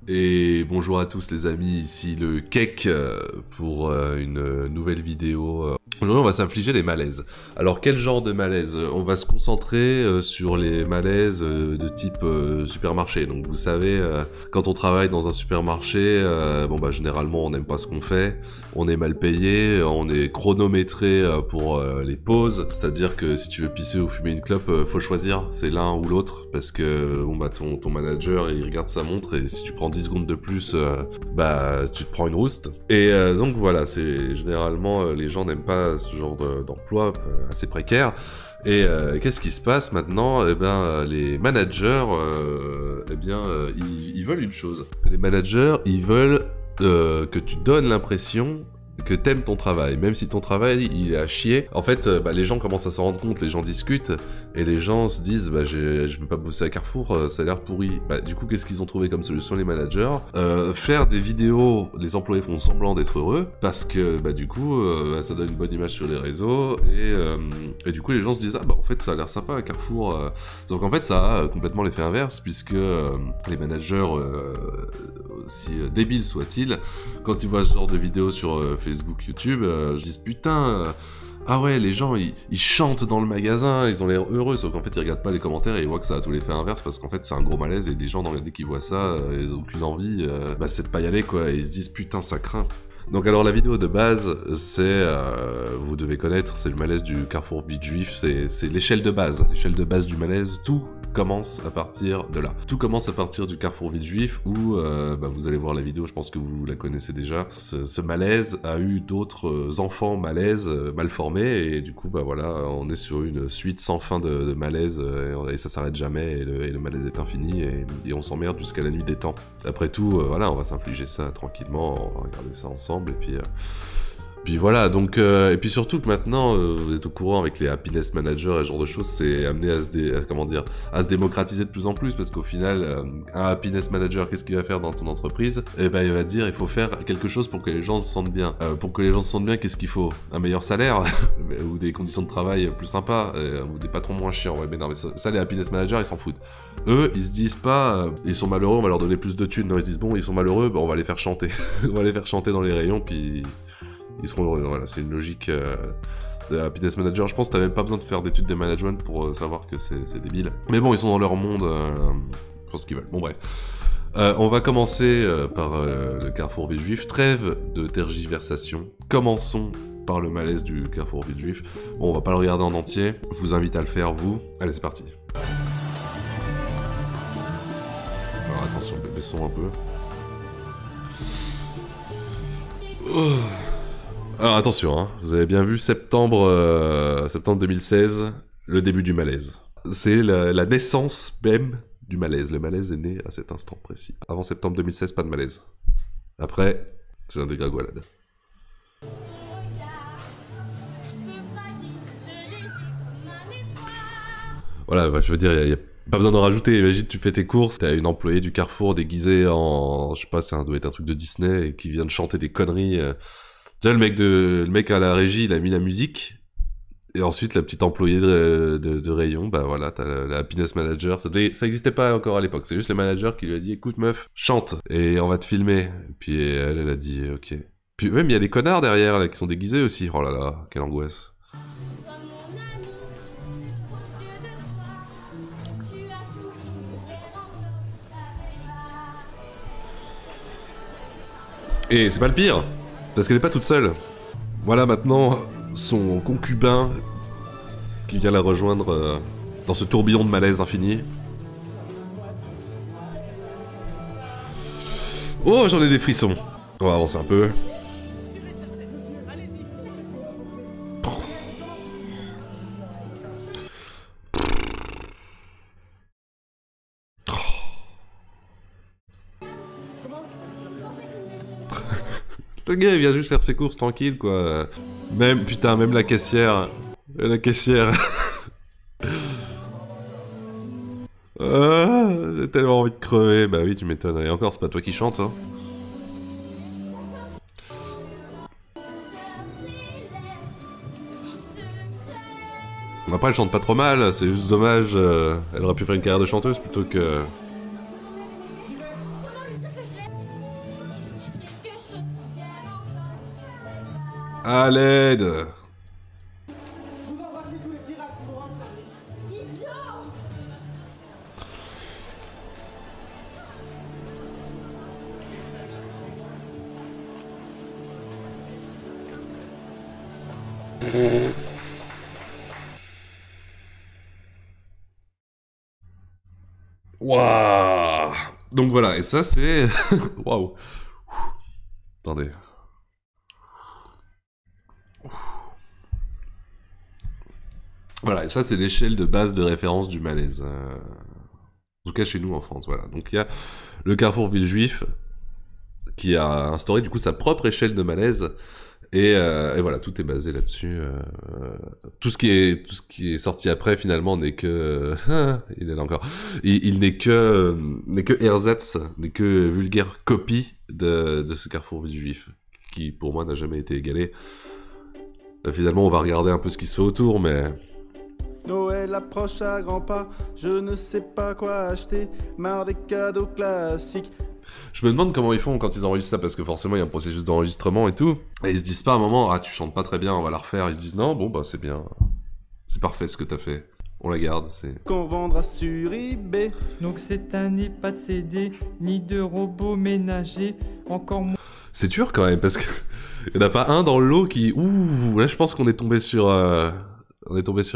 Et bonjour à tous les amis, ici le Cake pour une nouvelle vidéo. Aujourd'hui on va s'infliger des malaises. Alors quel genre de malaise? On va se concentrer sur les malaises de type supermarché. Donc vous savez, quand on travaille dans un supermarché, bon bah généralement on n'aime pas ce qu'on fait, on est mal payé, on est chronométré pour les pauses. C'est-à-dire que si tu veux pisser ou fumer une clope, faut choisir, c'est l'un ou l'autre, parce que bon bah ton manager il regarde sa montre et si tu prends 10 secondes de plus, bah tu te prends une rouste. Et donc voilà, c'est généralement les gens n'aiment pas ce genre d'emploi assez précaire. Et qu'est-ce qui se passe maintenant? Eh ben les managers, ils veulent une chose. Les managers, ils veulent que tu donnes l'impression que t'aimes ton travail, même si ton travail il est à chier. En fait, les gens commencent à s'en rendre compte, les gens discutent, et les gens se disent je veux pas bosser à Carrefour, ça a l'air pourri. Du coup, qu'est-ce qu'ils ont trouvé comme solution les managers? Faire des vidéos, les employés font semblant d'être heureux, parce que du coup, ça donne une bonne image sur les réseaux, et du coup les gens se disent en fait ça a l'air sympa à Carrefour. Donc en fait ça a complètement l'effet inverse, puisque les managers, aussi débiles soient-ils, quand ils voient ce genre de vidéos sur Facebook, YouTube, je dis putain, ah ouais, les gens ils chantent dans le magasin, ils ont l'air heureux, sauf qu'en fait ils regardent pas les commentaires et ils voient que ça a tout l'effet inverse, parce qu'en fait c'est un gros malaise et les gens dès qu'ils voient ça, ils ont aucune envie, c'est de pas y aller quoi, et ils se disent putain ça craint. Donc alors la vidéo de base, c'est, vous devez connaître, c'est le malaise du Carrefour Vite Juif, c'est l'échelle de base du malaise, tout commence à partir de là. Tout commence à partir du Carrefour Vite Juif où, vous allez voir la vidéo, je pense que vous la connaissez déjà. Ce malaise a eu d'autres enfants malaises mal formés, et du coup voilà, on est sur une suite sans fin de malaise, et ça s'arrête jamais, et le malaise est infini, et on s'emmerde jusqu'à la nuit des temps. Après tout, voilà, on va s'infliger ça tranquillement, on va regarder ça ensemble, et puis voilà, donc, et puis surtout que maintenant, vous êtes au courant avec les happiness managers et ce genre de choses, c'est amené à se démocratiser de plus en plus, parce qu'au final, un happiness manager, qu'est-ce qu'il va faire dans ton entreprise? Eh ben, il va dire, il faut faire quelque chose pour que les gens se sentent bien. Pour que les gens se sentent bien, qu'est-ce qu'il faut? Un meilleur salaire? Ou des conditions de travail plus sympas? Ou des patrons moins chiants? Ouais, mais non, mais ça, les happiness managers, ils s'en foutent. Eux, ils se disent pas, ils sont malheureux, on va leur donner plus de thunes. Non, ils se disent, bon, ils sont malheureux, on va les faire chanter. On va les faire chanter dans les rayons, puis ils seront heureux. Voilà, c'est une logique de happiness manager. Je pense que t'as même pas besoin de faire d'études de management pour savoir que c'est débile. Mais bon, ils sont dans leur monde, ils font ce qu'ils veulent. Bon, bref. On va commencer par le Carrefour Vite Juif. Trêve de tergiversation. Commençons par le malaise du Carrefour Vite Juif. Bon, on va pas le regarder en entier. Je vous invite à le faire, vous. Allez, c'est parti. Alors attention, baissons un peu. Oh. Alors attention, hein, vous avez bien vu septembre 2016, le début du malaise. C'est la naissance même du malaise. Le malaise est né à cet instant précis. Avant septembre 2016, pas de malaise. Après, c'est un dégringolade. Voilà, je veux dire, il y a pas besoin d'en rajouter. Imagine, tu fais tes courses, t'as une employée du Carrefour déguisée en, je sais pas, ça doit être un truc de Disney, et qui vient de chanter des conneries. Déjà, le mec à la régie, il a mis la musique, et ensuite, la petite employée de rayon, voilà, t'as la happiness manager, ça existait pas encore à l'époque, c'est juste le manager qui lui a dit, écoute meuf, chante, et on va te filmer. Et puis elle a dit, ok. Puis même, il y a des connards derrière, là, qui sont déguisés aussi, oh là là, quelle angoisse. Et c'est pas le pire, parce qu'elle est pas toute seule. Voilà maintenant son concubin qui vient la rejoindre dans ce tourbillon de malaise infini. Oh, j'en ai des frissons. On va avancer un peu. Le gars il vient juste faire ses courses tranquille quoi. Même, putain, même la caissière. La caissière. J'ai tellement envie de crever. Bah oui, tu m'étonnes. Et encore, c'est pas toi qui chante, hein. Après, elle chante pas trop mal, c'est juste dommage. Elle aurait pu faire une carrière de chanteuse plutôt que... À l'aide. Vous embrassez tous les pirates qui vous rendent service. Idiot! Waouh. Donc voilà, et ça c'est... Waouh. Attendez. Voilà, et ça c'est l'échelle de base de référence du malaise. En tout cas chez nous en France, voilà. Donc il y a le Carrefour Villejuif qui a instauré du coup sa propre échelle de malaise. Et voilà, tout est basé là-dessus. Tout ce qui est sorti après finalement n'est que il est là encore. Il n'est que ersatz, n'est que vulgaire copie de ce Carrefour Villejuif qui pour moi n'a jamais été égalé. Finalement, on va regarder un peu ce qui se fait autour, mais Noël approche à grands pas, je ne sais pas quoi acheter, marre des cadeaux classiques. je me demande comment ils font quand ils enregistrent ça, parce que forcément il y a un processus d'enregistrement et tout. Et ils se disent pas à un moment, ah tu chantes pas très bien, on va la refaire. Ils se disent non, bon bah c'est bien, c'est parfait ce que t'as fait, on la garde. C'est Qu'on vendra sur eBay. Donc cette année, pas de CD, ni de robots ménagers, encore moins c'est dur quand même parce que il y en a pas un dans le lot qui, ouh, là je pense qu'on est tombé sur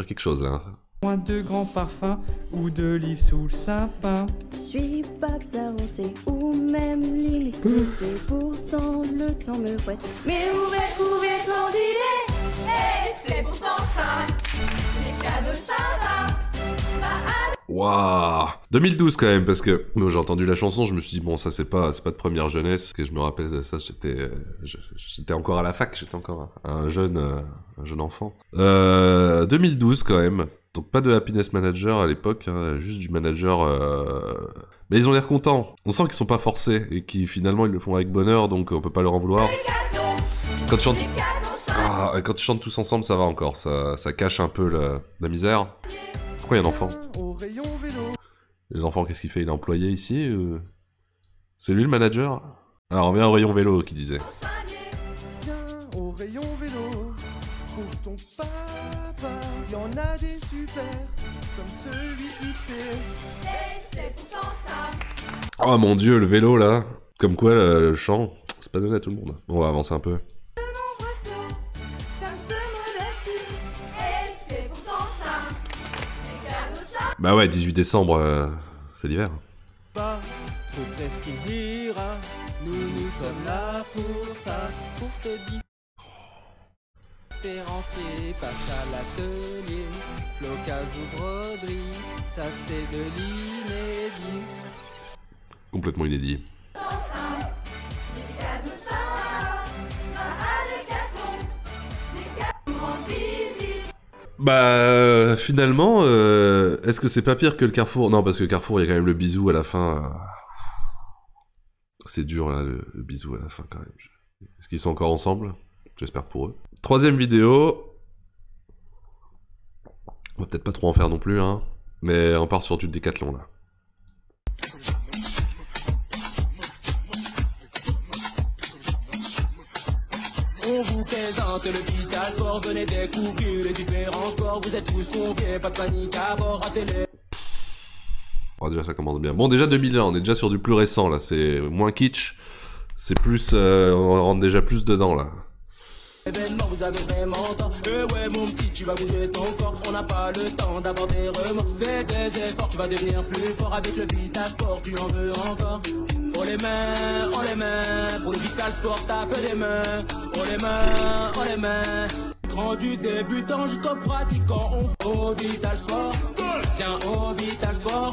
quelque chose là. de grands parfums ou de livres sous le sapin. Je suis pas plus avancé ou même limite stressé. Pourtant le temps me fouette. Mais où vais-je trouver son idée? Et c'est pourtant ça. Les cadeaux ça va. Waouh, 2012 quand même, parce que moi, j'ai entendu la chanson, je me suis dit bon ça c'est pas de première jeunesse, que je me rappelle de ça, j'étais encore à la fac, j'étais encore un jeune enfant. 2012 quand même, donc pas de Happiness Manager à l'époque, hein, juste du manager. Mais ils ont l'air contents, on sent qu'ils sont pas forcés et qui finalement ils le font avec bonheur, donc on peut pas leur en vouloir. Quand ils chantent, quand ils chantent tous ensemble, ça va encore, ça cache un peu la misère. Pourquoi il y a un enfant? Au rayon vélo. L'enfant, qu'est-ce qu'il fait? Il est employé ici C'est lui le manager? Ah, on revient au rayon vélo, qui disait. Viens au rayon vélo. Pour ton papa, y en a des super, comme celui fixé. Et c'est pourtant ça. Oh mon dieu, le vélo, là. Comme quoi, le chant, c'est pas donné à tout le monde. On va avancer un peu. Comme ce modèle-ci. Et c'est pourtant ça. Les cadeaux ça. Bah ouais, 18 décembre, c'est l'hiver. Pas trop prescrire, nous sommes là pour ça, pour te différencier. Passe à l'atelier, flocage ou broderie, ça c'est de l'inédit. Complètement inédit. Les cadeaux ça. Des cartons. Des cartons en visite. Bah, finalement, est-ce que c'est pas pire que le Carrefour? Non, parce que Carrefour, il y a quand même le bisou à la fin. C'est dur, là, le bisou à la fin, quand même. Est-ce qu'ils sont encore ensemble? J'espère pour eux. Troisième vidéo. On va peut-être pas trop en faire non plus, hein. Mais on part sur du décathlon, là. On vous présente le Vital Sport, venez découvrir les différents sports, vous êtes tous conviés, pas de panique à bord, à télé. Bon, déjà, ça commence bien. Bon, déjà 2001, on est déjà sur du plus récent, là. C'est moins kitsch. C'est plus... on rentre déjà plus dedans, là. Événement, vous avez vraiment temps. Ouais, mon petit, tu vas bouger ton corps. On n'a pas le temps d'avoir des remords. Fais des efforts, tu vas devenir plus fort avec le Vital Sport. Tu en veux encore. Oh les mains, pour le Vital Sport, tape les mains. Oh les mains. Grand du débutant jusqu'au pratiquant, on fait au Vital Sport. Tiens, au Vital Sport.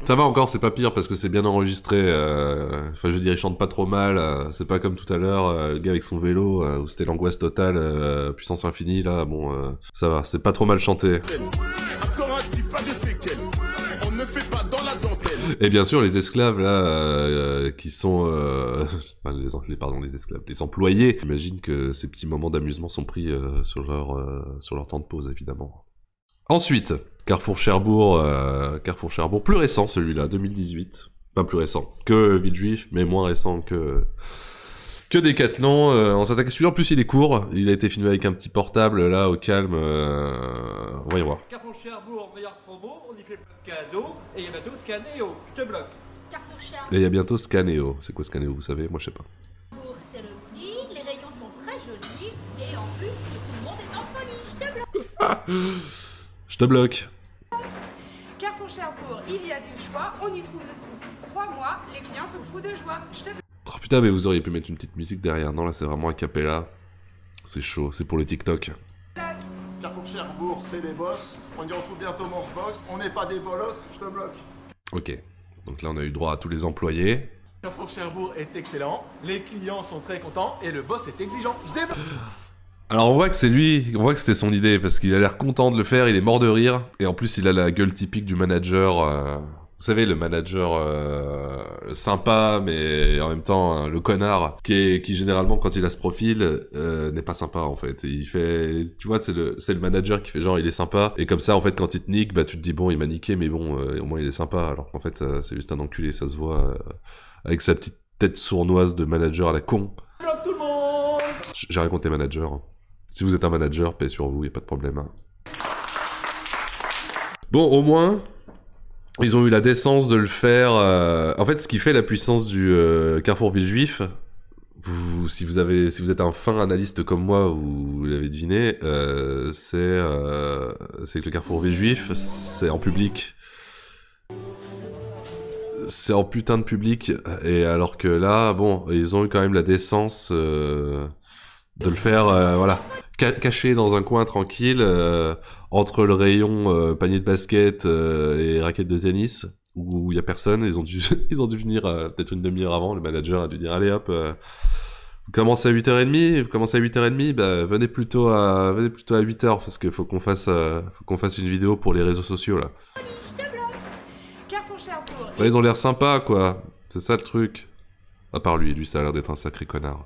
Ça va encore, c'est pas pire parce que c'est bien enregistré. Enfin, je veux dire, il chante pas trop mal. C'est pas comme tout à l'heure, le gars avec son vélo, où c'était l'angoisse totale, puissance infinie. Là, bon, ça va, c'est pas trop mal chanté. Et bien sûr, les esclaves là, qui sont, enfin, les esclaves, les employés. J'imagine que ces petits moments d'amusement sont pris sur leur temps de pause, évidemment. Ensuite, Carrefour Cherbourg, plus récent celui-là, 2018. Enfin plus récent que Villejuif, mais moins récent que Que Décathlon, on s'attaque à celui-là. En plus, il est court. Il a été filmé avec un petit portable, là, au calme. On va y voir. Carrefour Cherbourg, meilleure promo, on y fait plein de cadeaux, et il y a bientôt Scanéo, je te bloque. Carrefour Cherbourg, Et il y a bientôt Scanéo. C'est quoi Scanéo, vous savez? Moi, je sais pas. c'est le prix, les rayons sont très jolis, et en plus, tout le monde est en folie, je te bloque. Je te bloque. Carrefour Cherbourg, il y a du choix, on y trouve de tout. Crois-moi, les clients sont fous de joie. Je te... Oh putain, mais vous auriez pu mettre une petite musique derrière. Non, là, c'est vraiment un cappella. C'est chaud, c'est pour le TikTok. Carrefour Cherbourg, c'est des boss. On y retrouve bientôt Manchebox. On n'est pas des bolos, je te bloque. Ok. Donc là, on a eu droit à tous les employés. Carrefour Cherbourg est excellent, les clients sont très contents et le boss est exigeant. Je débloque. Alors on voit que c'est lui, on voit que c'était son idée, parce qu'il a l'air content de le faire, il est mort de rire, et en plus il a la gueule typique du manager, vous savez, le manager sympa, mais en même temps le connard, qui généralement quand il a ce profil, n'est pas sympa en fait. Il fait, tu vois, c'est le manager qui fait genre il est sympa, et comme ça en fait quand il te nique, bah tu te dis bon il m'a niqué, mais bon au moins il est sympa, alors qu'en fait c'est juste un enculé, ça se voit avec sa petite tête sournoise de manager à la con. Bloque tout le monde. J'ai raconté manager. Hein. Si vous êtes un manager, paix sur vous, y a pas de problème. Hein. Bon, au moins, ils ont eu la décence de le faire. En fait, ce qui fait la puissance du Carrefour Villejuif, si vous êtes un fin analyste comme moi, vous l'avez deviné, c'est que le Carrefour Villejuif, c'est en public. C'est en putain de public, et alors que là, bon, ils ont eu quand même la décence de le faire, voilà, caché dans un coin tranquille, entre le rayon panier de basket et raquette de tennis, où il y a personne. Ils ont dû venir peut-être une demi-heure avant. Le manager a dû dire allez hop, vous commencez à 8h30, bah venez plutôt à 8h parce qu'il faut qu'on fasse une vidéo pour les réseaux sociaux là. Carrefour Cherbourg. Ouais, ils ont l'air sympas quoi, c'est ça le truc. À part lui ça a l'air d'être un sacré connard.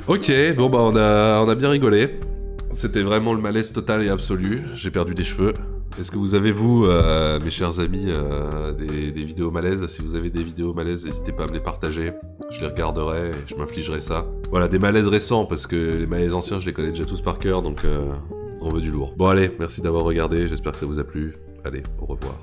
Ok, bon bah on a bien rigolé. C'était vraiment le malaise total et absolu. J'ai perdu des cheveux. Est-ce que vous avez, vous, mes chers amis, des vidéos malaises? Si vous avez des vidéos malaises, n'hésitez pas à me les partager. Je les regarderai et je m'infligerai ça. Voilà, des malaises récents, parce que les malaises anciens, je les connais déjà tous par cœur, donc on veut du lourd. Bon allez, merci d'avoir regardé, j'espère que ça vous a plu. Allez, au revoir.